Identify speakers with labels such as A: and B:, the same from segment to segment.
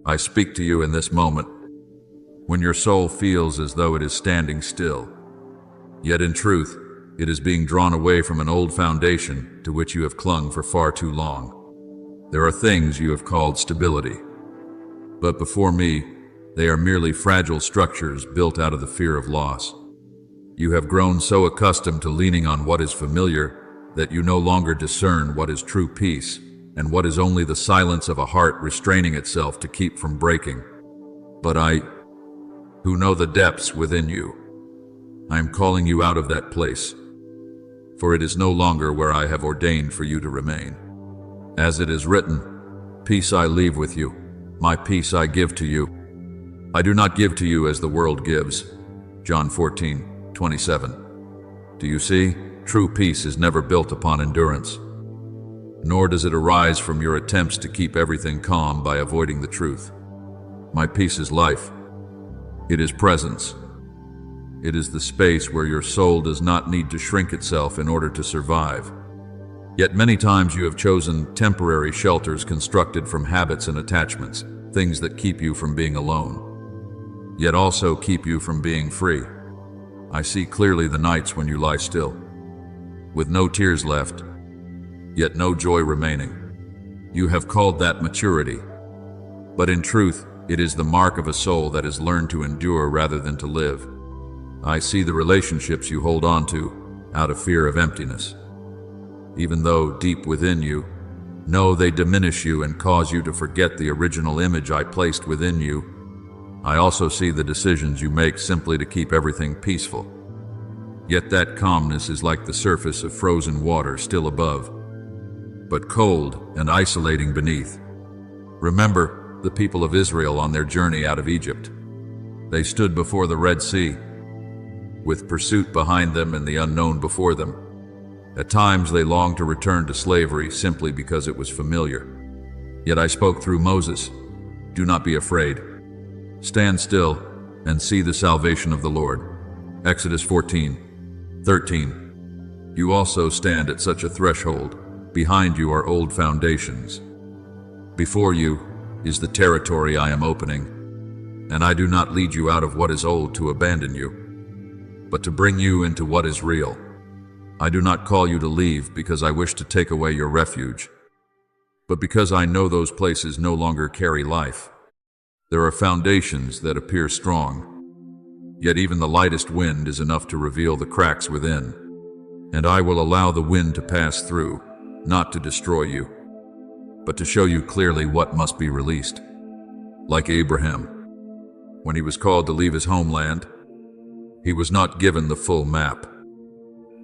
A: I speak to you in this moment, when your soul feels as though it is standing still. Yet in truth, it is being drawn away from an old foundation to which you have clung for far too long. There are things you have called stability, but before me, they are merely fragile structures built out of the fear of loss. You have grown so accustomed to leaning on what is familiar that you no longer discern what is true peace and what is only the silence of a heart restraining itself to keep from breaking. But I, who know the depths within you, I am calling you out of that place, for it is no longer where I have ordained for you to remain. As it is written, peace I leave with you, my peace I give to you. I do not give to you as the world gives. John 14:27. Do you see? True peace is never built upon endurance, nor does it arise from your attempts to keep everything calm by avoiding the truth. My peace is life. It is presence. It is the space where your soul does not need to shrink itself in order to survive. Yet many times you have chosen temporary shelters constructed from habits and attachments, things that keep you from being alone, yet also keep you from being free. I see clearly the nights when you lie still, with no tears left, yet no joy remaining. You have called that maturity, but in truth, it is the mark of a soul that has learned to endure rather than to live. I see the relationships you hold on to out of fear of emptiness, even though deep within you, know they diminish you and cause you to forget the original image I placed within you. I also see the decisions you make simply to keep everything peaceful. Yet that calmness is like the surface of frozen water still above, but cold and isolating beneath. Remember the people of Israel on their journey out of Egypt. They stood before the Red Sea, with pursuit behind them and the unknown before them. At times they longed to return to slavery simply because it was familiar. Yet I spoke through Moses, do not be afraid. Stand still and see the salvation of the Lord. Exodus 14:13. You also stand at such a threshold. Behind you are old foundations. Before you is the territory I am opening, and I do not lead you out of what is old to abandon you, but to bring you into what is real. I do not call you to leave because I wish to take away your refuge, but because I know those places no longer carry life. There are foundations that appear strong, yet even the lightest wind is enough to reveal the cracks within, and I will allow the wind to pass through, not to destroy you, but to show you clearly what must be released. Like Abraham, when he was called to leave his homeland, he was not given the full map,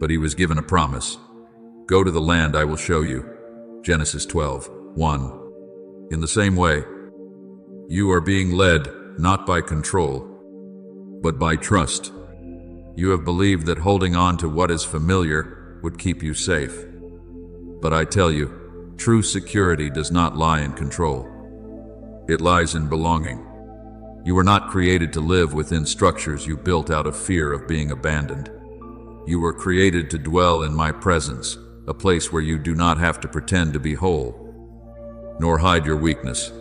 A: but he was given a promise. Go to the land I will show you. Genesis 12:1. In the same way, you are being led not by control, but by trust. You have believed that holding on to what is familiar would keep you safe. But I tell you, true security does not lie in control. It lies in belonging. You were not created to live within structures you built out of fear of being abandoned. You were created to dwell in my presence, a place where you do not have to pretend to be whole, nor hide your weakness.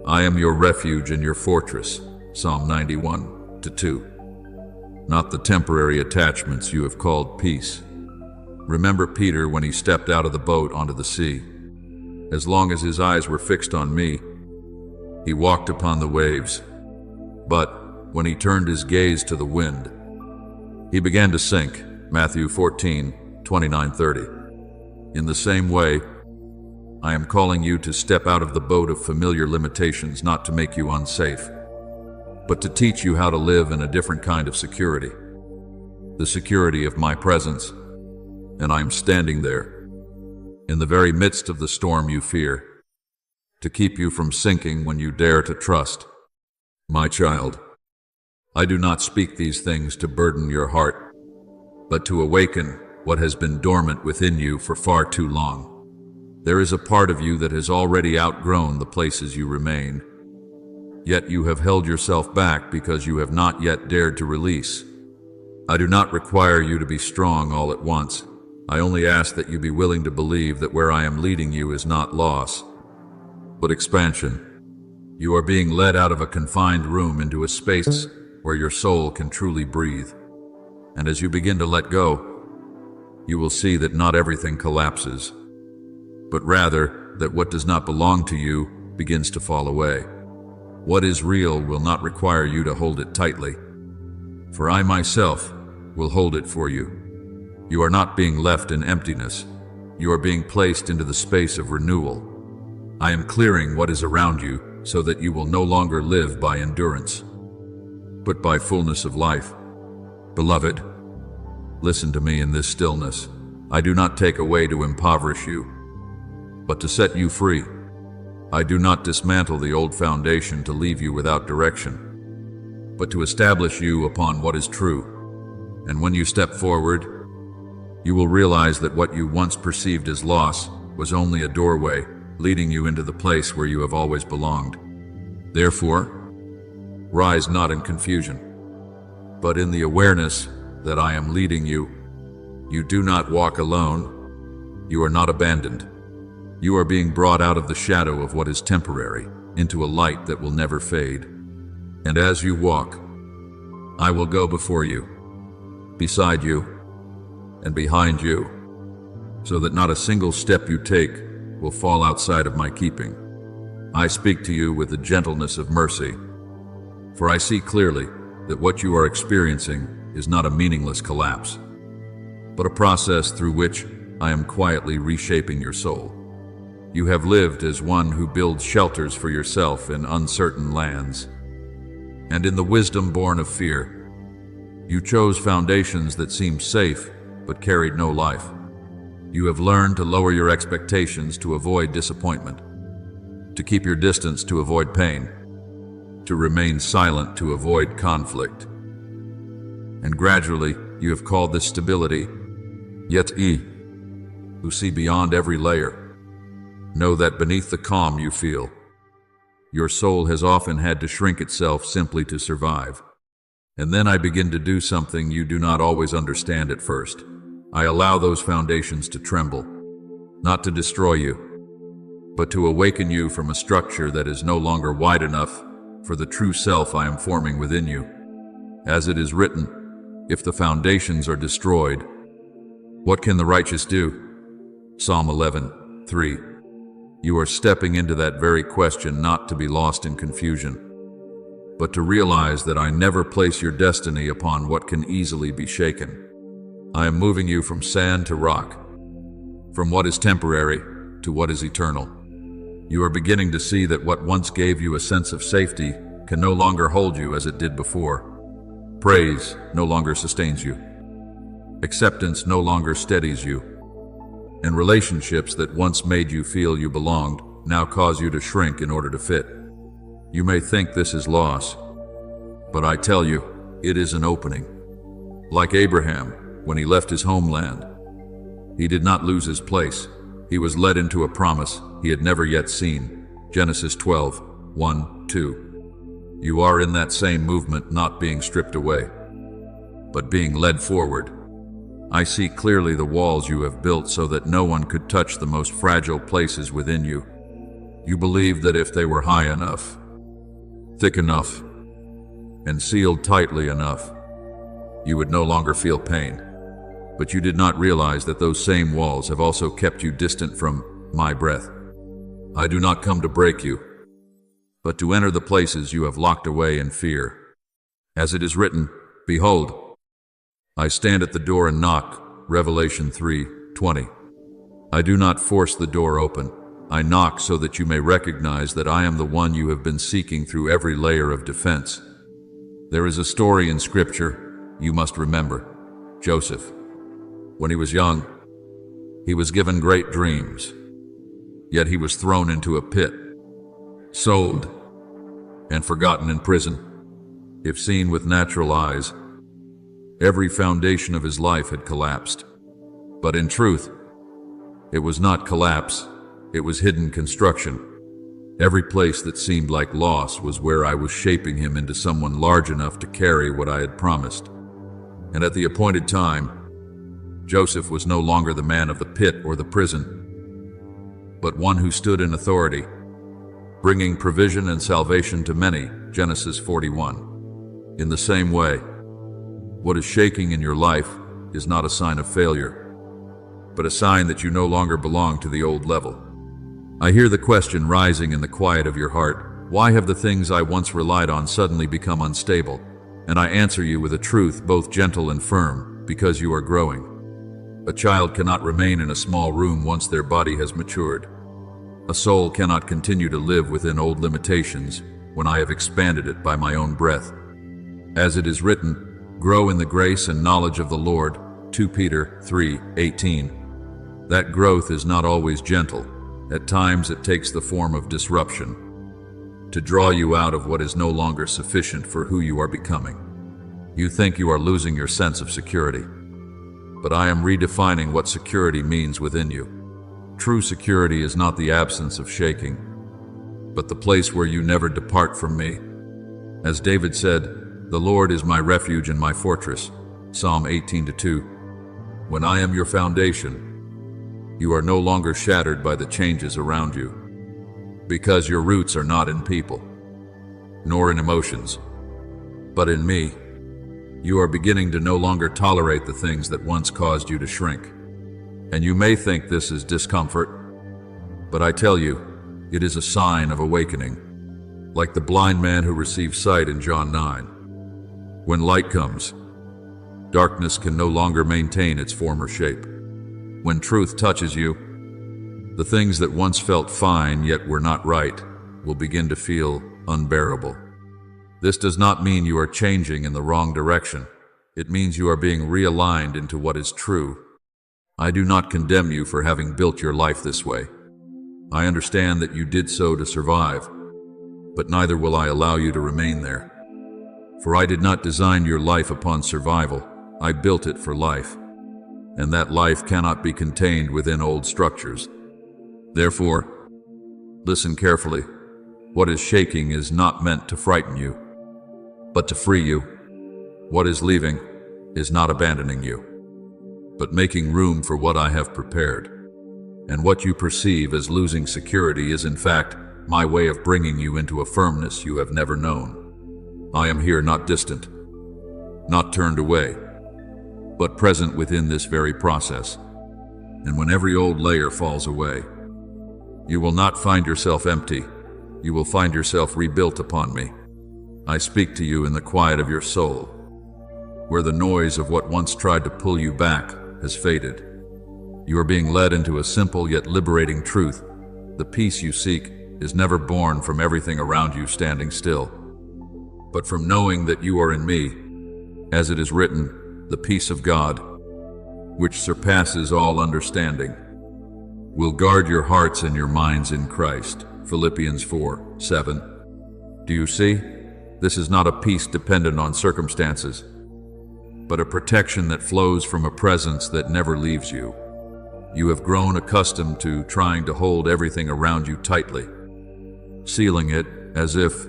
A: I am your refuge and your fortress, Psalm 91:2. Not the temporary attachments you have called peace. Remember Peter when he stepped out of the boat onto the sea. As long as his eyes were fixed on me, he walked upon the waves. But when he turned his gaze to the wind, he began to sink. Matthew 14:29-30. In the same way, I am calling you to step out of the boat of familiar limitations, not to make you unsafe, but to teach you how to live in a different kind of security, the security of my presence. And I am standing there, in the very midst of the storm you fear, to keep you from sinking when you dare to trust. My child, I do not speak these things to burden your heart, but to awaken what has been dormant within you for far too long. There is a part of you that has already outgrown the places you remain, yet you have held yourself back because you have not yet dared to release. I do not require you to be strong all at once. I only ask that you be willing to believe that where I am leading you is not loss, but expansion. You are being led out of a confined room into a space where your soul can truly breathe. And as you begin to let go, you will see that not everything collapses, but rather that what does not belong to you begins to fall away. What is real will not require you to hold it tightly, for I myself will hold it for you. You are not being left in emptiness. You are being placed into the space of renewal. I am clearing what is around you so that you will no longer live by endurance, but by fullness of life. Beloved, listen to me in this stillness. I do not take away to impoverish you, but to set you free. I do not dismantle the old foundation to leave you without direction, but to establish you upon what is true. And when you step forward, you will realize that what you once perceived as loss was only a doorway leading you into the place where you have always belonged. Therefore, rise not in confusion, but in the awareness that I am leading you. You do not walk alone. You are not abandoned. You are being brought out of the shadow of what is temporary into a light that will never fade. And as you walk, I will go before you, beside you, and behind you, so that not a single step you take will fall outside of my keeping. I speak to you with the gentleness of mercy, for I see clearly that what you are experiencing is not a meaningless collapse, but a process through which I am quietly reshaping your soul. You have lived as one who builds shelters for yourself in uncertain lands, and in the wisdom born of fear, you chose foundations that seemed safe but carried no life. You have learned to lower your expectations to avoid disappointment, to keep your distance to avoid pain, to remain silent to avoid conflict. And gradually, you have called this stability, yet who see beyond every layer. Know that beneath the calm you feel, your soul has often had to shrink itself simply to survive. And then I begin to do something you do not always understand at first. I allow those foundations to tremble, not to destroy you, but to awaken you from a structure that is no longer wide enough for the true self I am forming within you. As it is written, if the foundations are destroyed, what can the righteous do? Psalm 11:3. You are stepping into that very question not to be lost in confusion, but to realize that I never place your destiny upon what can easily be shaken. I am moving you from sand to rock, from what is temporary to what is eternal. You are beginning to see that what once gave you a sense of safety can no longer hold you as it did before. Praise no longer sustains you. Acceptance no longer steadies you. And relationships that once made you feel you belonged now cause you to shrink in order to fit. You may think this is loss, but I tell you, it is an opening. Like Abraham, when he left his homeland, he did not lose his place. He was led into a promise he had never yet seen. Genesis 12:1-2. You are in that same movement, not being stripped away, but being led forward. I see clearly the walls you have built so that no one could touch the most fragile places within you. You believed that if they were high enough, thick enough, and sealed tightly enough, you would no longer feel pain. But you did not realize that those same walls have also kept you distant from my breath. I do not come to break you, but to enter the places you have locked away in fear. As it is written, behold, I stand at the door and knock, Revelation 3:20. I do not force the door open. I knock so that you may recognize that I am the one you have been seeking through every layer of defense. There is a story in Scripture you must remember. Joseph. When he was young, he was given great dreams, yet he was thrown into a pit, sold, and forgotten in prison. If seen with natural eyes, every foundation of his life had collapsed. But in truth, it was not collapse, it was hidden construction. Every place that seemed like loss was where I was shaping him into someone large enough to carry what I had promised. And at the appointed time, Joseph was no longer the man of the pit or the prison, but one who stood in authority, bringing provision and salvation to many, Genesis 41. In the same way, what is shaking in your life is not a sign of failure, but a sign that you no longer belong to the old level. I hear the question rising in the quiet of your heart: why have the things I once relied on suddenly become unstable? And I answer you with a truth both gentle and firm: because you are growing. A child cannot remain in a small room once their body has matured. A soul cannot continue to live within old limitations when I have expanded it by my own breath. As it is written, grow in the grace and knowledge of the Lord, 2 Peter 3:18. That growth is not always gentle. At times it takes the form of disruption, to draw you out of what is no longer sufficient for who you are becoming. You think you are losing your sense of security, but I am redefining what security means within you. True security is not the absence of shaking, but the place where you never depart from me. As David said, "The Lord is my refuge and my fortress," Psalm 18:2. When I am your foundation, you are no longer shattered by the changes around you, because your roots are not in people, nor in emotions, but in me. You are beginning to no longer tolerate the things that once caused you to shrink. And you may think this is discomfort, but I tell you, it is a sign of awakening, like the blind man who received sight in John 9. When light comes, darkness can no longer maintain its former shape. When truth touches you, the things that once felt fine yet were not right will begin to feel unbearable. This does not mean you are changing in the wrong direction. It means you are being realigned into what is true. I do not condemn you for having built your life this way. I understand that you did so to survive, but neither will I allow you to remain there. For I did not design your life upon survival. I built it for life, and that life cannot be contained within old structures. Therefore, listen carefully. What is shaking is not meant to frighten you, but to free you. What is leaving is not abandoning you, but making room for what I have prepared. And what you perceive as losing security is in fact my way of bringing you into a firmness you have never known. I am here, not distant, not turned away, but present within this very process. And when every old layer falls away, you will not find yourself empty. You will find yourself rebuilt upon me. I speak to you in the quiet of your soul, where the noise of what once tried to pull you back has faded. You are being led into a simple yet liberating truth. The peace you seek is never born from everything around you standing still, but from knowing that you are in me. As it is written, the peace of God, which surpasses all understanding, will guard your hearts and your minds in Christ. Philippians 4:7. Do you see? This is not a peace dependent on circumstances, but a protection that flows from a presence that never leaves you. You have grown accustomed to trying to hold everything around you tightly, sealing it as if,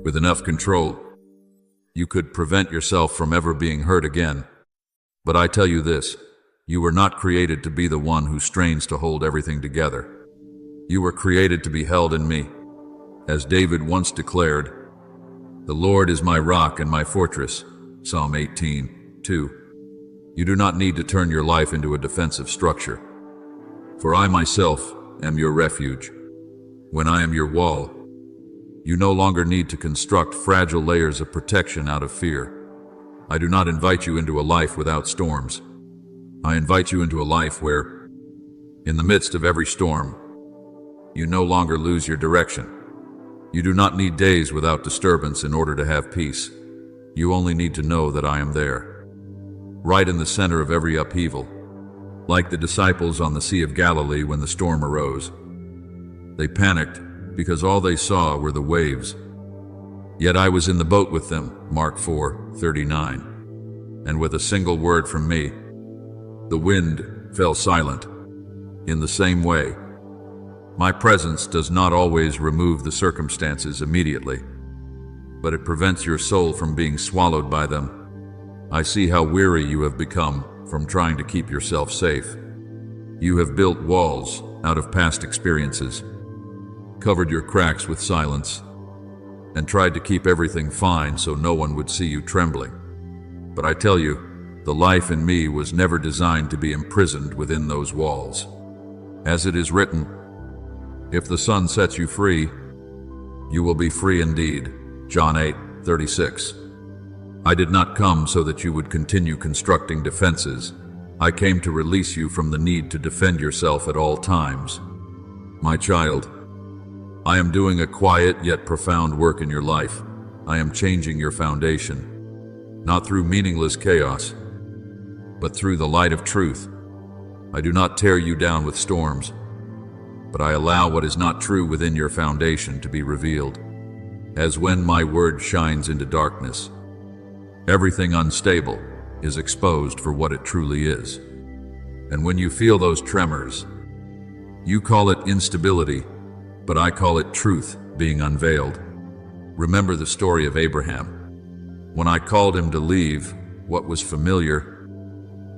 A: with enough control, you could prevent yourself from ever being hurt again. But I tell you this, you were not created to be the one who strains to hold everything together. You were created to be held in me. As David once declared, "The Lord is my rock and my fortress," Psalm 18:2. You do not need to turn your life into a defensive structure, for I myself am your refuge. When I am your wall, you no longer need to construct fragile layers of protection out of fear. I do not invite you into a life without storms. I invite you into a life where, in the midst of every storm, you no longer lose your direction. You do not need days without disturbance in order to have peace. You only need to know that I am there, right in the center of every upheaval. Like the disciples on the Sea of Galilee when the storm arose. They panicked because all they saw were the waves. Yet I was in the boat with them, Mark 4:39. And with a single word from me, the wind fell silent. In the same way, my presence does not always remove the circumstances immediately, but it prevents your soul from being swallowed by them. I see how weary you have become from trying to keep yourself safe. You have built walls out of past experiences, covered your cracks with silence, and tried to keep everything fine so no one would see you trembling. But I tell you, the life in me was never designed to be imprisoned within those walls. As it is written, if the Son sets you free, you will be free indeed. John 8:36. I did not come so that you would continue constructing defenses. I came to release you from the need to defend yourself at all times. My child, I am doing a quiet yet profound work in your life. I am changing your foundation, not through meaningless chaos, but through the light of truth. I do not tear you down with storms, but I allow what is not true within your foundation to be revealed. As when my word shines into darkness, everything unstable is exposed for what it truly is. And when you feel those tremors, you call it instability, but I call it truth being unveiled. Remember the story of Abraham. When I called him to leave what was familiar,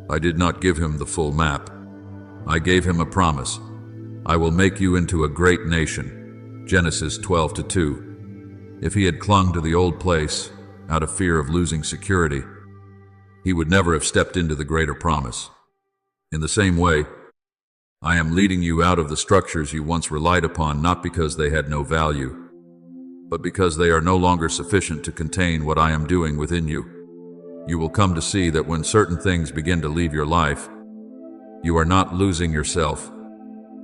A: I did not give him the full map. I gave him a promise. I will make you into a great nation. Genesis 12:2. If he had clung to the old place out of fear of losing security, he would never have stepped into the greater promise. In the same way, I am leading you out of the structures you once relied upon, not because they had no value, but because they are no longer sufficient to contain what I am doing within you. You will come to see that when certain things begin to leave your life, you are not losing yourself.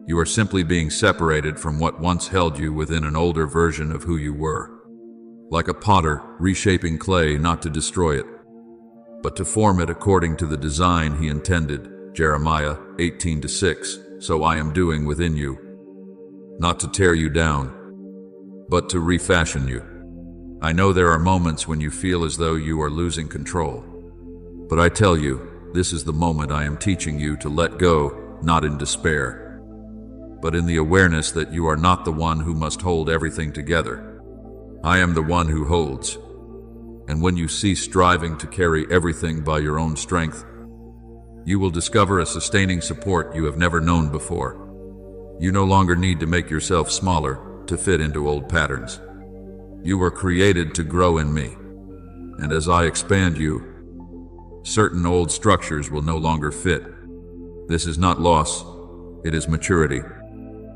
A: You are simply being separated from what once held you within an older version of who you were. Like a potter reshaping clay not to destroy it, but to form it according to the design he intended. Jeremiah 18:6. So I am doing within you, not to tear you down, but to refashion you. I know there are moments when you feel as though you are losing control, but I tell you, this is the moment I am teaching you to let go, not in despair, but in the awareness that you are not the one who must hold everything together. I am the one who holds. And when you cease striving to carry everything by your own strength, you will discover a sustaining support you have never known before. You no longer need to make yourself smaller to fit into old patterns. You were created to grow in me, and as I expand you, certain old structures will no longer fit. This is not loss, it is maturity.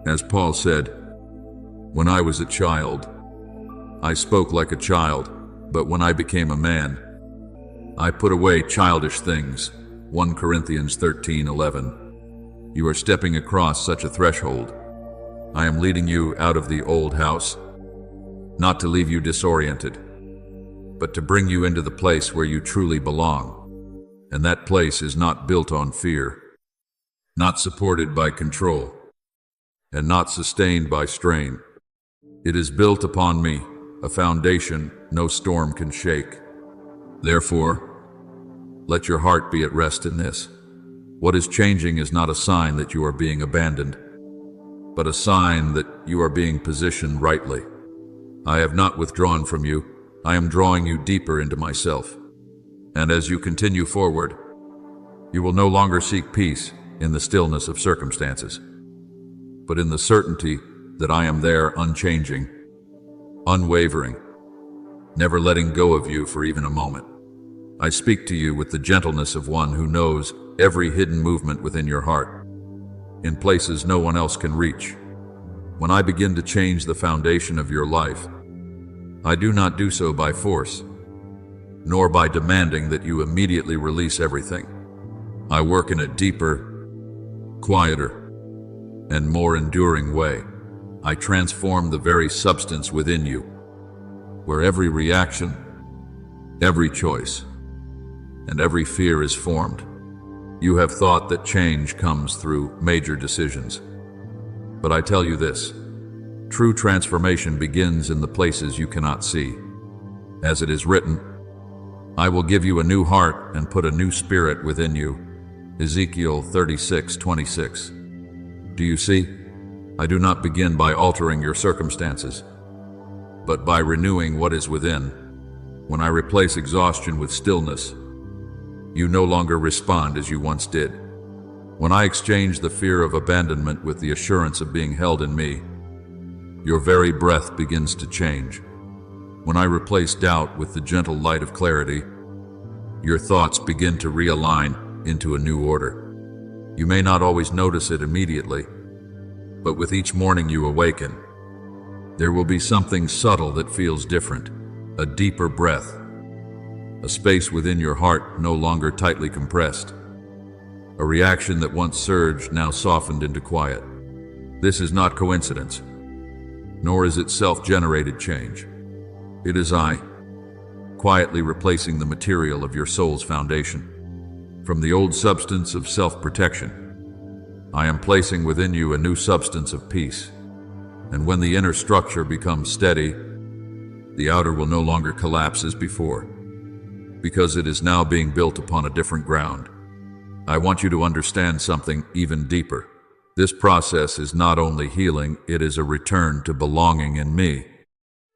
A: As Paul said, when I was a child, I spoke like a child, but when I became a man, I put away childish things. 1 Corinthians 13:11. You are stepping across such a threshold. I am leading you out of the old house, not to leave you disoriented, but to bring you into the place where you truly belong. And that place is not built on fear, not supported by control, and not sustained by strain. It is built upon me, a foundation no storm can shake. Therefore, let your heart be at rest in this. What is changing is not a sign that you are being abandoned, but a sign that you are being positioned rightly. I have not withdrawn from you. I am drawing you deeper into myself. And as you continue forward, you will no longer seek peace in the stillness of circumstances, but in the certainty that I am there, unchanging, unwavering, never letting go of you for even a moment. I speak to you with the gentleness of one who knows every hidden movement within your heart, in places no one else can reach. When I begin to change the foundation of your life, I do not do so by force, nor by demanding that you immediately release everything. I work in a deeper, quieter, and more enduring way. I transform the very substance within you, where every reaction, every choice, and every fear is formed. You have thought that change comes through major decisions. But I tell you this, true transformation begins in the places you cannot see. As it is written, I will give you a new heart and put a new spirit within you. Ezekiel 36:26. Do you see? I do not begin by altering your circumstances, but by renewing what is within. When I replace exhaustion with stillness, you no longer respond as you once did. When I exchange the fear of abandonment with the assurance of being held in me, Your very breath begins to change. When I replace doubt with the gentle light of clarity, your thoughts begin to realign into a new order. You may not always notice it immediately, but with each morning you awaken, there will be something subtle that feels different, a deeper breath, a space within your heart no longer tightly compressed, a reaction that once surged now softened into quiet. This is not coincidence, nor is it self-generated change. It is I, quietly replacing the material of your soul's foundation. From the old substance of self-protection, I am placing within you a new substance of peace. And when the inner structure becomes steady, the outer will no longer collapse as before, because it is now being built upon a different ground. I want you to understand something even deeper. This process is not only healing, it is a return to belonging in me.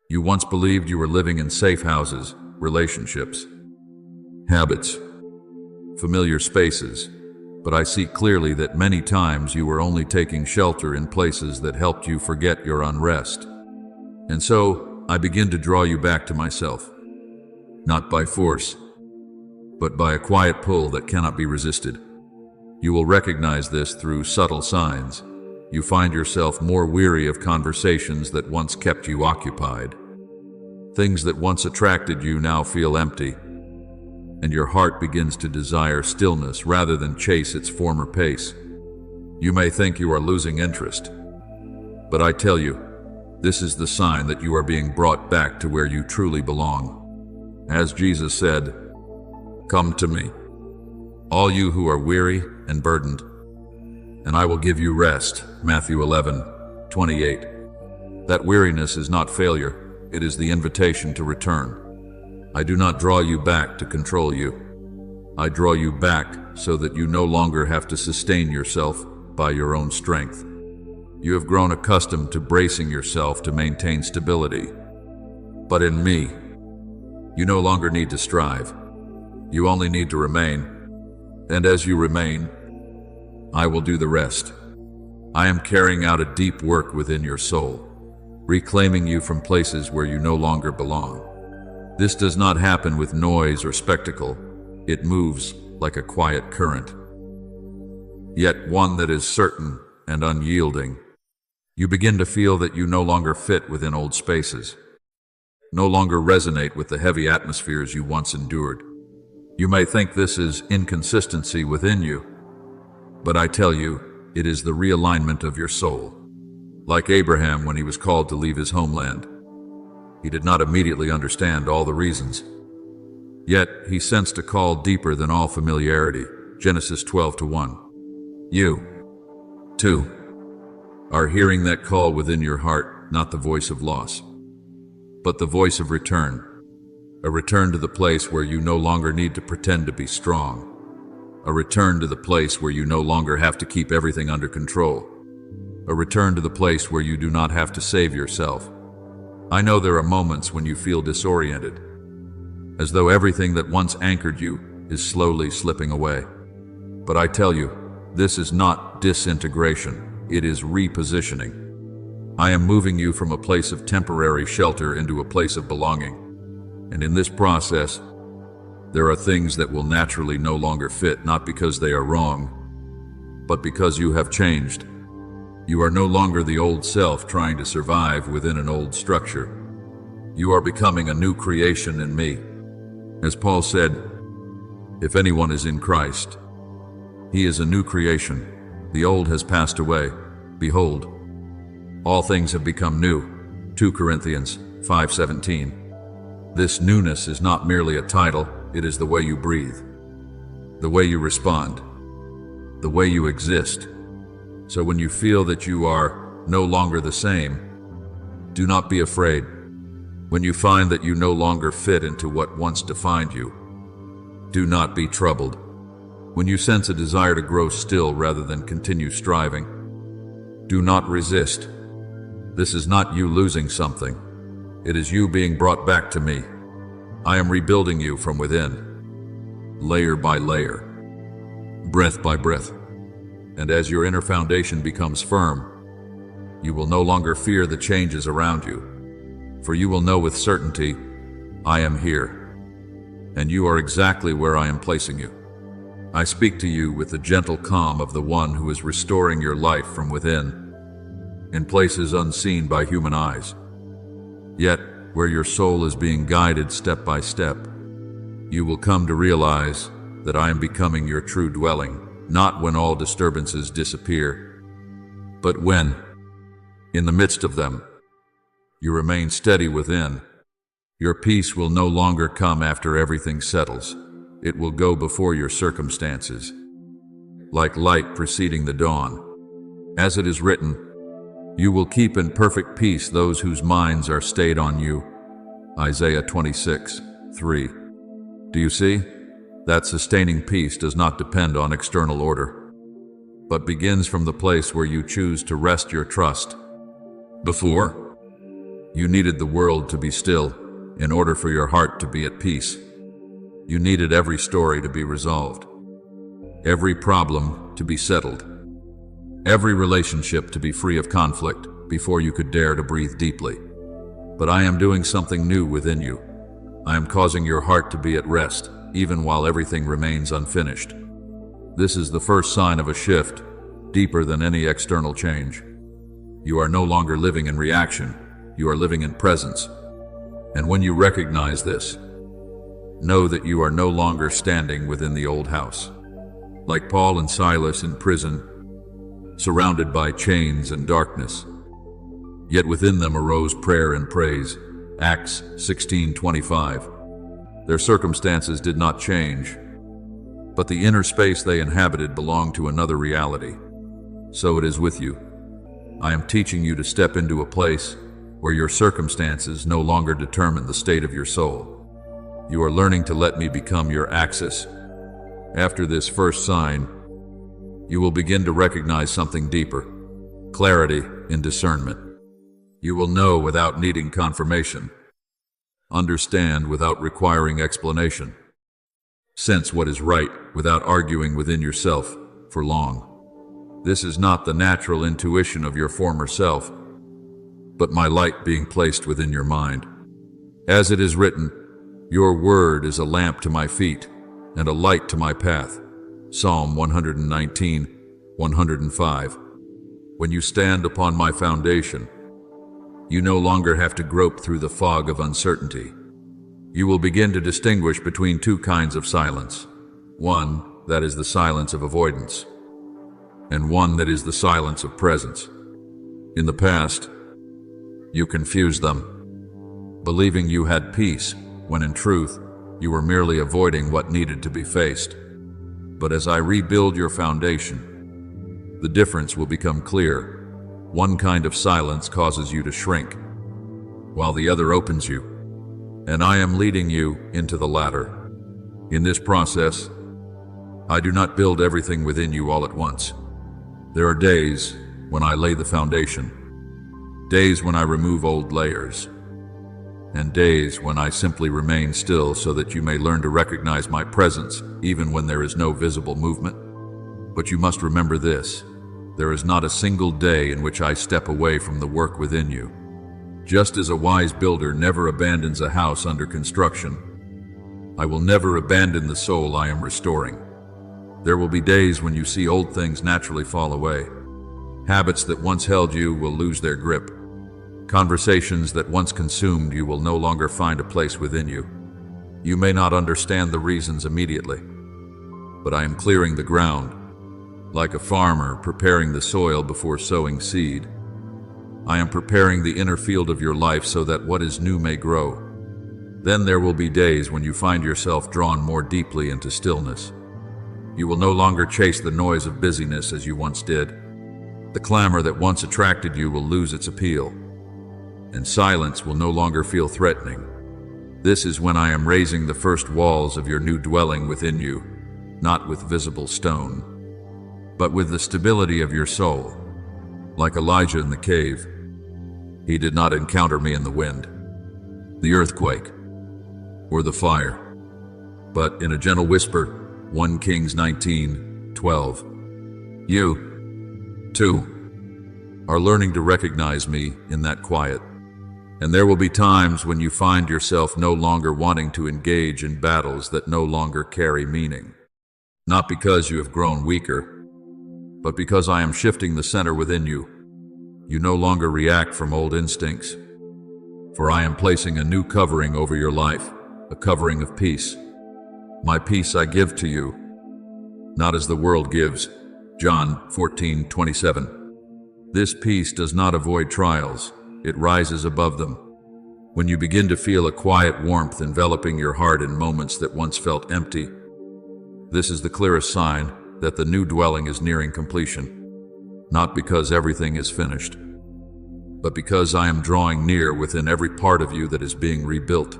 A: You once believed you were living in safe houses, relationships, habits, familiar spaces, but I see clearly that many times you were only taking shelter in places that helped you forget your unrest. And so, I begin to draw you back to myself, not by force, but by a quiet pull that cannot be resisted. You will recognize this through subtle signs. You find yourself more weary of conversations that once kept you occupied. Things that once attracted you now feel empty, and your heart begins to desire stillness rather than chase its former pace. You may think you are losing interest, but I tell you, this is the sign that you are being brought back to where you truly belong. As Jesus said, "Come to me, all you who are weary and burdened, and I will give you rest." Matthew 11:28. That weariness is not failure, it is the invitation to return. I do not draw you back to control you. I draw you back so that you no longer have to sustain yourself by your own strength. You have grown accustomed to bracing yourself to maintain stability. But in me, you no longer need to strive. You only need to remain. And as you remain, I will do the rest. I am carrying out a deep work within your soul, reclaiming you from places where you no longer belong. This does not happen with noise or spectacle. It moves like a quiet current, yet one that is certain and unyielding. You begin to feel that you no longer fit within old spaces, no longer resonate with the heavy atmospheres you once endured. You may think this is inconsistency within you, but I tell you, it is the realignment of your soul. Like Abraham when he was called to leave his homeland, he did not immediately understand all the reasons. Yet he sensed a call deeper than all familiarity. Genesis 12:1. You, too, are hearing that call within your heart, not the voice of loss, but the voice of return. A return to the place where you no longer need to pretend to be strong. A return to the place where you no longer have to keep everything under control. A return to the place where you do not have to save yourself. I know there are moments when you feel disoriented, as though everything that once anchored you is slowly slipping away. But I tell you, this is not disintegration, it is repositioning. I am moving you from a place of temporary shelter into a place of belonging. And in this process, there are things that will naturally no longer fit, not because they are wrong, but because you have changed. You are no longer the old self trying to survive within an old structure. You are becoming a new creation in me. As Paul said, if anyone is in Christ, he is a new creation. The old has passed away. Behold, all things have become new. 2 Corinthians 5:17. This newness is not merely a title, it is the way you breathe, the way you respond, the way you exist. So when you feel that you are no longer the same, do not be afraid. When you find that you no longer fit into what once defined you, do not be troubled. When you sense a desire to grow still rather than continue striving, do not resist. This is not you losing something. It is you being brought back to me. I am rebuilding you from within, layer by layer, breath by breath. And as your inner foundation becomes firm, You will no longer fear the changes around you, for you will know with certainty, I am here, and you are exactly where I am placing you. I speak to you with the gentle calm of the one who is restoring your life from within, in places unseen by human eyes. Yet, where your soul is being guided step by step, you will come to realize that I am becoming your true dwelling, not when all disturbances disappear, but when, in the midst of them, you remain steady within. Your peace will no longer come after everything settles. It will go before your circumstances, like light preceding the dawn. As it is written, you will keep in perfect peace those whose minds are stayed on you. Isaiah 26:3. Do you see? That sustaining peace does not depend on external order, but begins from the place where you choose to rest your trust. Before, you needed the world to be still in order for your heart to be at peace. You needed every story to be resolved, every problem to be settled, every relationship to be free of conflict before you could dare to breathe deeply. But I am doing something new within you. I am causing your heart to be at rest, even while everything remains unfinished. This is the first sign of a shift, deeper than any external change. You are no longer living in reaction, you are living in presence. And when you recognize this, know that you are no longer standing within the old house. Like Paul and Silas in prison, surrounded by chains and darkness, yet within them arose prayer and praise. Acts 16:25. Their circumstances did not change, but the inner space they inhabited belonged to another reality. So it is with you. I am teaching you to step into a place where your circumstances no longer determine the state of your soul. You are learning to let me become your axis. After this first sign, you will begin to recognize something deeper, clarity in discernment. You will know without needing confirmation, understand without requiring explanation, sense what is right without arguing within yourself for long. This is not the natural intuition of your former self, but my light being placed within your mind. As it is written, your word is a lamp to my feet and a light to my path. Psalm 119:105. When you stand upon my foundation, you no longer have to grope through the fog of uncertainty. You will begin to distinguish between two kinds of silence. One that is the silence of avoidance, and one that is the silence of presence. In the past, you confused them, believing you had peace, when in truth, you were merely avoiding what needed to be faced. But as I rebuild your foundation, the difference will become clear. One kind of silence causes you to shrink, while the other opens you, and I am leading you into the latter. In this process, I do not build everything within you all at once. There are days when I lay the foundation, days when I remove old layers, and days when I simply remain still so that you may learn to recognize my presence even when there is no visible movement. But you must remember this. There is not a single day in which I step away from the work within you. Just as a wise builder never abandons a house under construction, I will never abandon the soul I am restoring. There will be days when you see old things naturally fall away. Habits that once held you will lose their grip. Conversations that once consumed you will no longer find a place within you. You may not understand the reasons immediately, but I am clearing the ground, like a farmer preparing the soil before sowing seed. I am preparing the inner field of your life so that what is new may grow. Then there will be days when you find yourself drawn more deeply into stillness. You will no longer chase the noise of busyness as you once did. The clamor that once attracted you will lose its appeal, and silence will no longer feel threatening. This is when I am raising the first walls of your new dwelling within you, not with visible stone, but with the stability of your soul. Like Elijah in the cave, he did not encounter me in the wind, the earthquake, or the fire, but in a gentle whisper. 1 Kings 19:12. You, too, are learning to recognize me in that quiet. And there will be times when you find yourself no longer wanting to engage in battles that no longer carry meaning. Not because you have grown weaker, but because I am shifting the center within you. You no longer react from old instincts, for I am placing a new covering over your life, a covering of peace. My peace I give to you, not as the world gives. John 14:27. This peace does not avoid trials, it rises above them. When you begin to feel a quiet warmth enveloping your heart in moments that once felt empty, this is the clearest sign that the new dwelling is nearing completion. Not because everything is finished, but because I am drawing near within every part of you that is being rebuilt.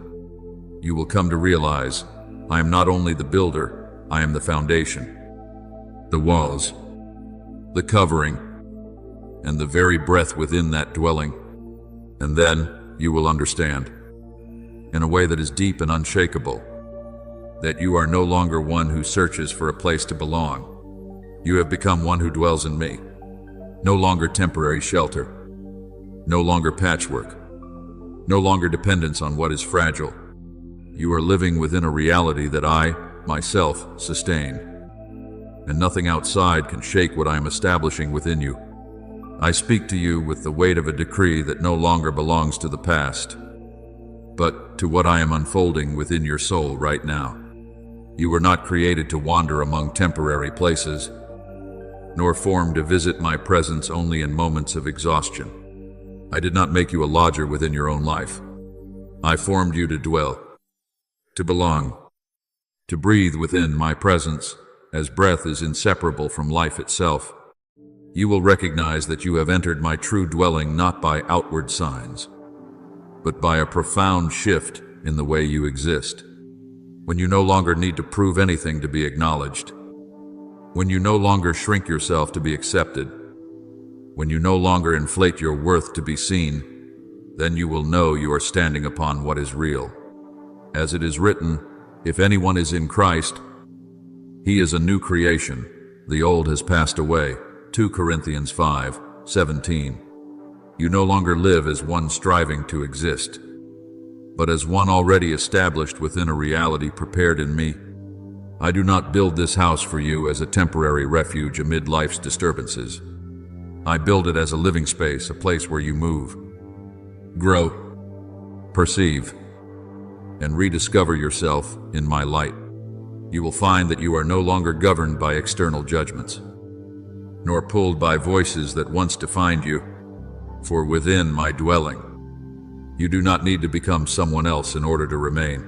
A: You will come to realize I am not only the builder, I am the foundation, the walls, the covering, and the very breath within that dwelling. And then you will understand, in a way that is deep and unshakable, that you are no longer one who searches for a place to belong. You have become one who dwells in me. No longer temporary shelter, no longer patchwork, no longer dependence on what is fragile. You are living within a reality that I, myself, sustain, and nothing outside can shake what I am establishing within you. I speak to you with the weight of a decree that no longer belongs to the past, but to what I am unfolding within your soul right now. You were not created to wander among temporary places, nor formed to visit my presence only in moments of exhaustion. I did not make you a lodger within your own life. I formed you to dwell, to belong, to breathe within my presence, as breath is inseparable from life itself. You will recognize that you have entered my true dwelling not by outward signs, but by a profound shift in the way you exist. When you no longer need to prove anything to be acknowledged, when you no longer shrink yourself to be accepted, when you no longer inflate your worth to be seen, then you will know you are standing upon what is real. As it is written, if anyone is in Christ, he is a new creation. The old has passed away. 2 Corinthians 5:17. You no longer live as one striving to exist, but as one already established within a reality prepared in me. I do not build this house for you as a temporary refuge amid life's disturbances. I build it as a living space, a place where you move, grow, perceive, and rediscover yourself in my light. You will find that you are no longer governed by external judgments, nor pulled by voices that once defined you, for within my dwelling, you do not need to become someone else in order to remain.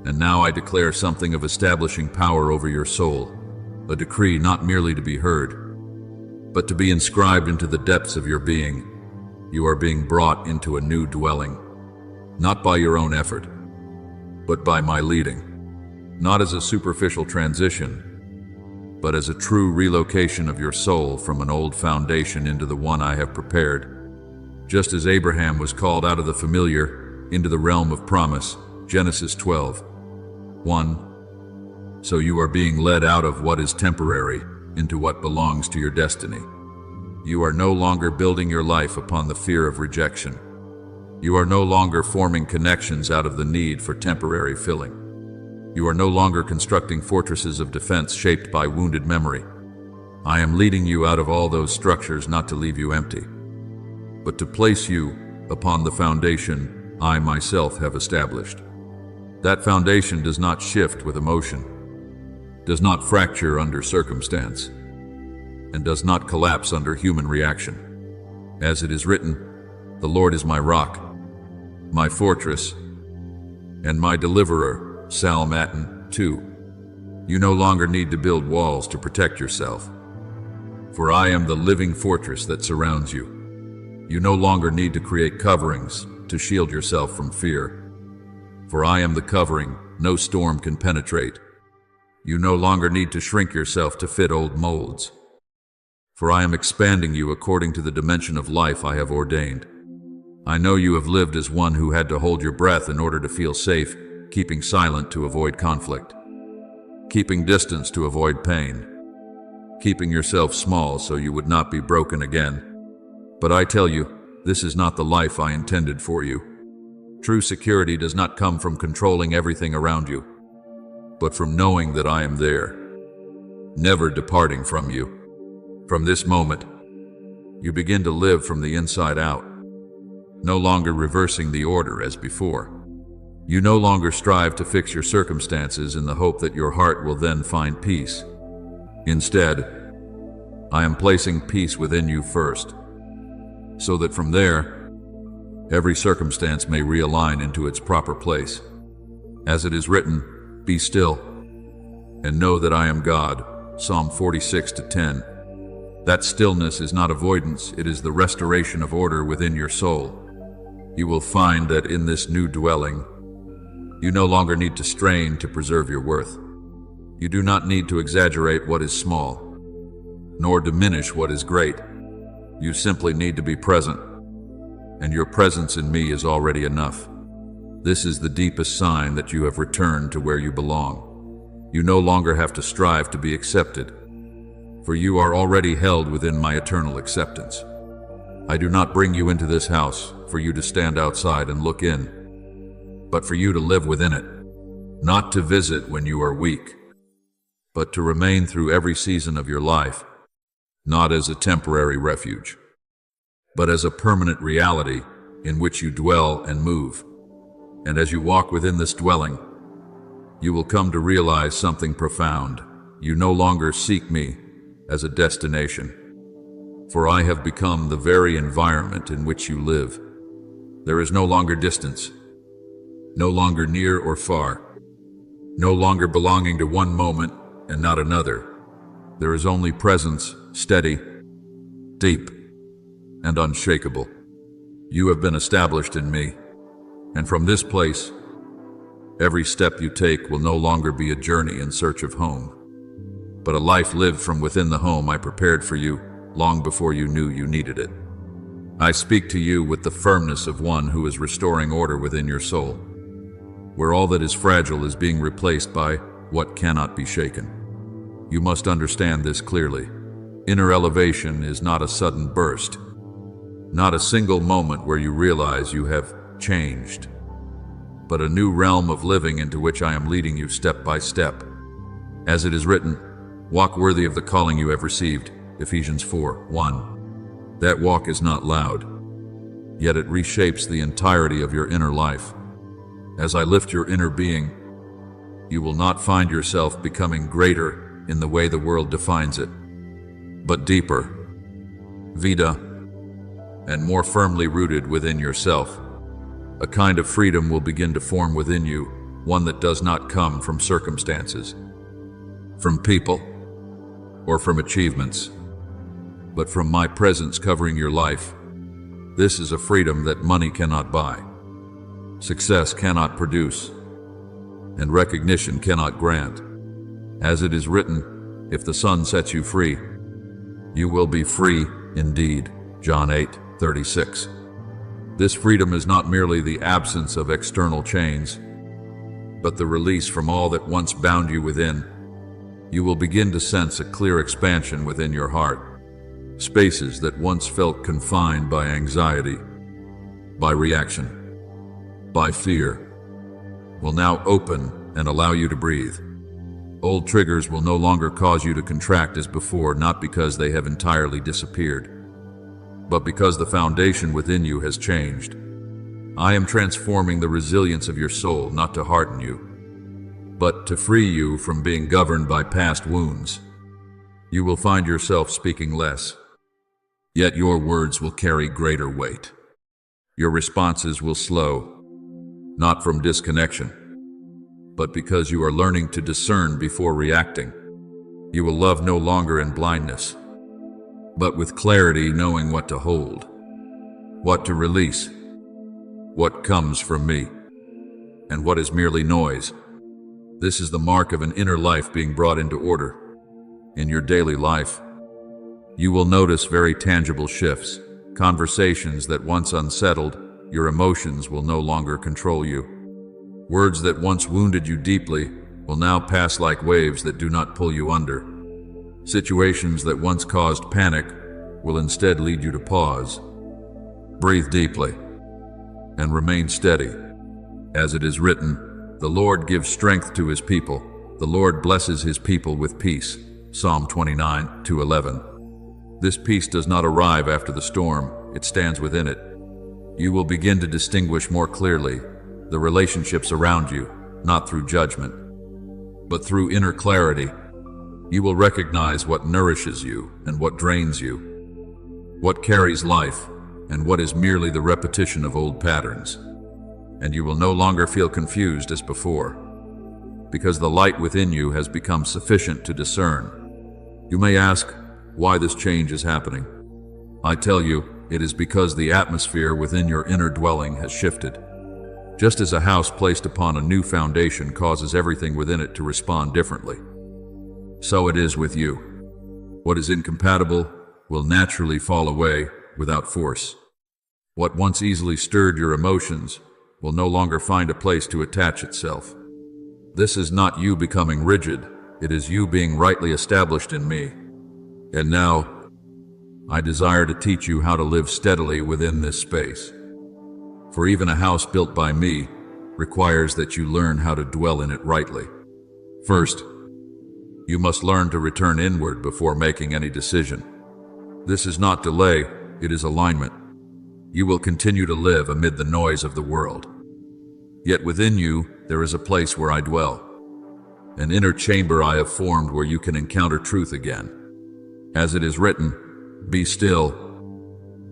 A: And now I declare something of establishing power over your soul, a decree not merely to be heard, but to be inscribed into the depths of your being. You are being brought into a new dwelling, not by your own effort, but by my leading, not as a superficial transition, but as a true relocation of your soul from an old foundation into the one I have prepared. Just as Abraham was called out of the familiar into the realm of promise, Genesis 12:1. So you are being led out of what is temporary into what belongs to your destiny. You are no longer building your life upon the fear of rejection. You are no longer forming connections out of the need for temporary filling. You are no longer constructing fortresses of defense shaped by wounded memory. I am leading you out of all those structures not to leave you empty, but to place you upon the foundation I myself have established. That foundation does not shift with emotion, does not fracture under circumstance, and does not collapse under human reaction. As it is written, the Lord is my rock, my fortress, and my deliverer, Psalm 2. You no longer need to build walls to protect yourself, for I am the living fortress that surrounds you. You no longer need to create coverings to shield yourself from fear, for I am the covering no storm can penetrate. You no longer need to shrink yourself to fit old molds, for I am expanding you according to the dimension of life I have ordained. I know you have lived as one who had to hold your breath in order to feel safe, keeping silent to avoid conflict, keeping distance to avoid pain, keeping yourself small so you would not be broken again. But I tell you, this is not the life I intended for you. True security does not come from controlling everything around you, but from knowing that I am there, never departing from you. From this moment, you begin to live from the inside out, no longer reversing the order as before. You no longer strive to fix your circumstances in the hope that your heart will then find peace. Instead, I am placing peace within you first, so that from there, every circumstance may realign into its proper place. As it is written, "Be still, and know that I am God." Psalm 46:10. That stillness is not avoidance, it is the restoration of order within your soul. You will find that in this new dwelling, you no longer need to strain to preserve your worth. You do not need to exaggerate what is small, nor diminish what is great. You simply need to be present, and your presence in me is already enough. This is the deepest sign that you have returned to where you belong. You no longer have to strive to be accepted, for you are already held within my eternal acceptance. I do not bring you into this house for you to stand outside and look in, but for you to live within it, not to visit when you are weak, but to remain through every season of your life, not as a temporary refuge, but as a permanent reality in which you dwell and move. And as you walk within this dwelling, you will come to realize something profound. You no longer seek me as a destination, for I have become the very environment in which you live. There is no longer distance, no longer near or far, no longer belonging to one moment and not another. There is only presence, steady, deep, and unshakable. You have been established in me, and from this place, every step you take will no longer be a journey in search of home, but a life lived from within the home I prepared for you long before you knew you needed it. I speak to you with the firmness of one who is restoring order within your soul, where all that is fragile is being replaced by what cannot be shaken. You must understand this clearly. Inner elevation is not a sudden burst, not a single moment where you realize you have changed, but a new realm of living into which I am leading you step by step. As it is written, walk worthy of the calling you have received, Ephesians 4:1. That walk is not loud, yet it reshapes the entirety of your inner life. As I lift your inner being, you will not find yourself becoming greater in the way the world defines it, but deeper, Veda, and more firmly rooted within yourself. A kind of freedom will begin to form within you, one that does not come from circumstances, from people, or from achievements, but from my presence covering your life. This is a freedom that money cannot buy, success cannot produce, and recognition cannot grant. As it is written, if the Son sets you free, you will be free indeed. John 8:36. This freedom is not merely the absence of external chains, but the release from all that once bound you within. You will begin to sense a clear expansion within your heart. Spaces that once felt confined by anxiety, by reaction, by fear, will now open and allow you to breathe. Old triggers will no longer cause you to contract as before, not because they have entirely disappeared, but because the foundation within you has changed. I am transforming the resilience of your soul, not to harden you, but to free you from being governed by past wounds. You will find yourself speaking less, yet your words will carry greater weight. Your responses will slow, not from disconnection, but because you are learning to discern before reacting. You will love no longer in blindness, but with clarity, knowing what to hold, what to release, what comes from me, and what is merely noise. This is the mark of an inner life being brought into order. In your daily life, you will notice very tangible shifts, conversations that once unsettled, your emotions will no longer control you. Words that once wounded you deeply will now pass like waves that do not pull you under. Situations that once caused panic will instead lead you to pause, Breathe deeply and remain steady. As it is written, the Lord gives strength to his people. The Lord blesses his people with peace. Psalm 29:11. This peace does not arrive after the storm, it stands within it. You will begin to distinguish more clearly the relationships around you, not through judgment, but through inner clarity. You will recognize what nourishes you and what drains you, what carries life and what is merely the repetition of old patterns. And you will no longer feel confused as before, because the light within you has become sufficient to discern. You may ask why this change is happening. I tell you, it is because the atmosphere within your inner dwelling has shifted. Just as a house placed upon a new foundation causes everything within it to respond differently, so it is with you. What is incompatible will naturally fall away without force. What once easily stirred your emotions will no longer find a place to attach itself. This is not you becoming rigid, it is you being rightly established in me. And now, I desire to teach you how to live steadily within this space. For even a house built by me requires that you learn how to dwell in it rightly. First, you must learn to return inward before making any decision. This is not delay, it is alignment. You will continue to live amid the noise of the world. Yet within you, there is a place where I dwell, an inner chamber I have formed where you can encounter truth again. As it is written, be still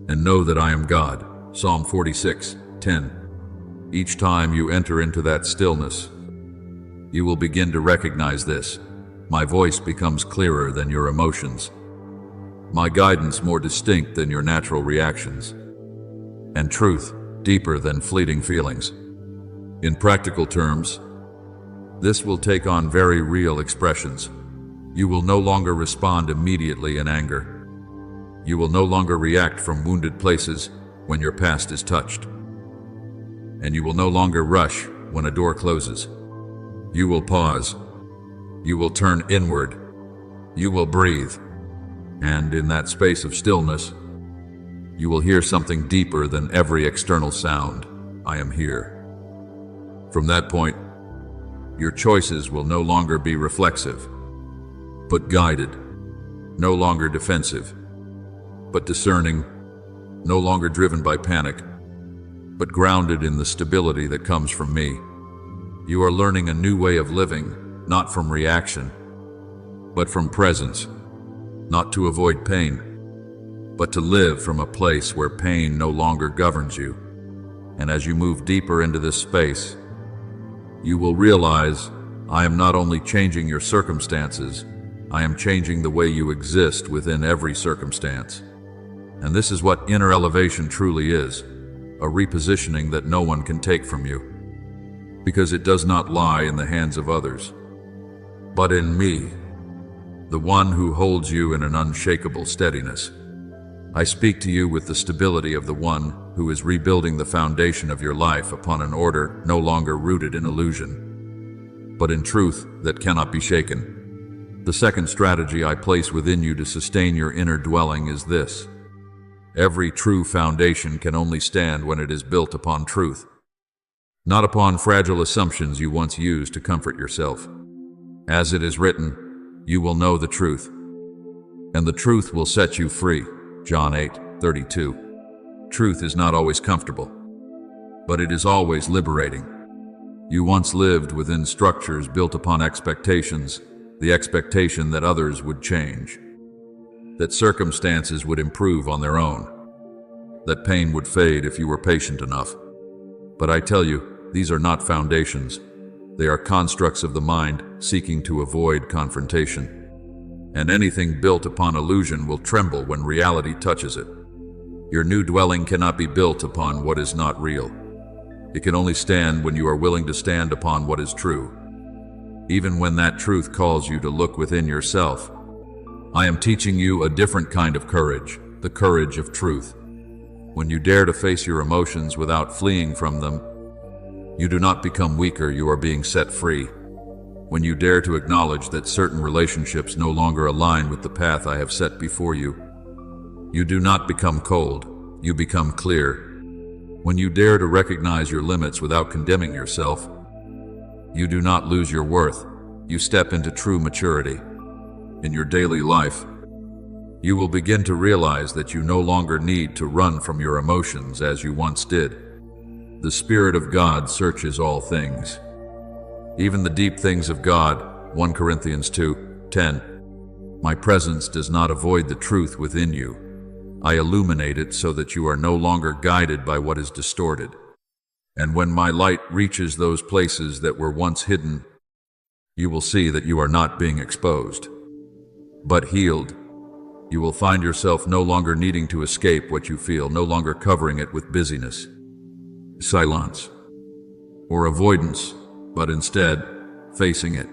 A: and know that I am God. Psalm 46:10. Each time you enter into that stillness, you will begin to recognize this. My voice becomes clearer than your emotions, my guidance more distinct than your natural reactions, and truth deeper than fleeting feelings. In practical terms, this will take on very real expressions. You will no longer respond immediately in anger. You will no longer react from wounded places when your past is touched. And you will no longer rush when a door closes. You will pause. You will turn inward. You will breathe. And in that space of stillness, you will hear something deeper than every external sound. I am here. From that point, your choices will no longer be reflexive, but guided, no longer defensive, but discerning, no longer driven by panic, but grounded in the stability that comes from me. You are learning a new way of living, not from reaction, but from presence, not to avoid pain, but to live from a place where pain no longer governs you. And as you move deeper into this space, you will realize I am not only changing your circumstances, I am changing the way you exist within every circumstance. And this is what inner elevation truly is, a repositioning that no one can take from you, because it does not lie in the hands of others, but in me, the one who holds you in an unshakable steadiness. I speak to you with the stability of the one who is rebuilding the foundation of your life upon an order no longer rooted in illusion, but in truth that cannot be shaken. The second strategy I place within you to sustain your inner dwelling is this. Every true foundation can only stand when it is built upon truth, not upon fragile assumptions you once used to comfort yourself. As it is written, you will know the truth, and the truth will set you free. John 8:32. Truth is not always comfortable, but it is always liberating. You once lived within structures built upon expectations, the expectation that others would change, that circumstances would improve on their own, that pain would fade if you were patient enough. But I tell you, these are not foundations. They are constructs of the mind seeking to avoid confrontation. And anything built upon illusion will tremble when reality touches it. Your new dwelling cannot be built upon what is not real. It can only stand when you are willing to stand upon what is true, even when that truth calls you to look within yourself. I am teaching you a different kind of courage, the courage of truth. When you dare to face your emotions without fleeing from them, you do not become weaker, you are being set free. When you dare to acknowledge that certain relationships no longer align with the path I have set before you, you do not become cold, you become clear. When you dare to recognize your limits without condemning yourself, you do not lose your worth. You step into true maturity. In your daily life, you will begin to realize that you no longer need to run from your emotions as you once did. The Spirit of God searches all things, even the deep things of God. 1 Corinthians 2:10. My presence does not avoid the truth within you. I illuminate it so that you are no longer guided by what is distorted. And when my light reaches those places that were once hidden, you will see that you are not being exposed, but healed. You will find yourself no longer needing to escape what you feel, no longer covering it with busyness, silence, or avoidance, but instead facing it,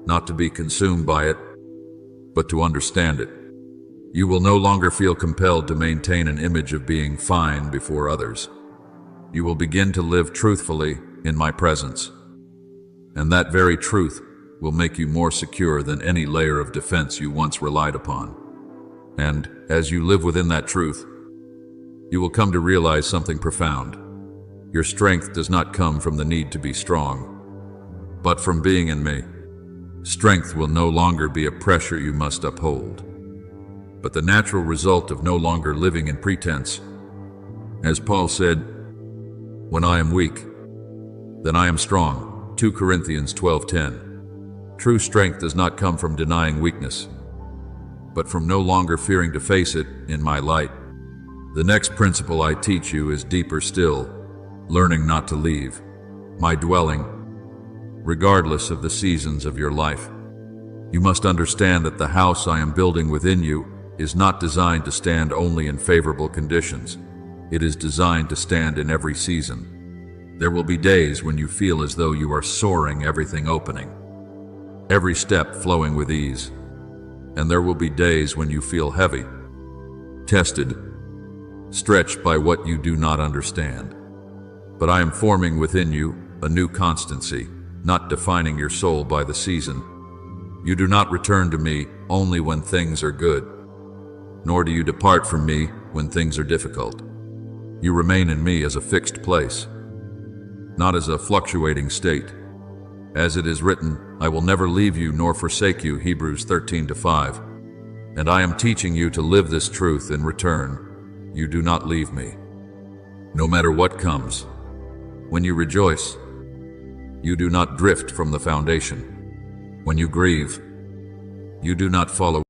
A: not to be consumed by it, but to understand it. You will no longer feel compelled to maintain an image of being fine before others. You will begin to live truthfully in my presence, and that very truth will make you more secure than any layer of defense you once relied upon. And as you live within that truth, you will come to realize something profound. Your strength does not come from the need to be strong, but from being in me. Strength will no longer be a pressure you must uphold, but the natural result of no longer living in pretense. As Paul said, "When I am weak, then I am strong." 2 Corinthians 12:10. True strength does not come from denying weakness, but from no longer fearing to face it in my light. The next principle I teach you is deeper still, learning not to leave my dwelling, regardless of the seasons of your life. You must understand that the house I am building within you is not designed to stand only in favorable conditions. It is designed to stand in every season. There will be days when you feel as though you are soaring, everything opening, every step flowing with ease. And there will be days when you feel heavy, tested, stretched by what you do not understand. But I am forming within you a new constancy, not defining your soul by the season. You do not return to me only when things are good, nor do you depart from me when things are difficult. You remain in me as a fixed place, not as a fluctuating state. As it is written, I will never leave you nor forsake you, Hebrews 13:5. And I am teaching you to live this truth in return. You do not leave me, no matter what comes. When you rejoice, you do not drift from the foundation. When you grieve, you do not follow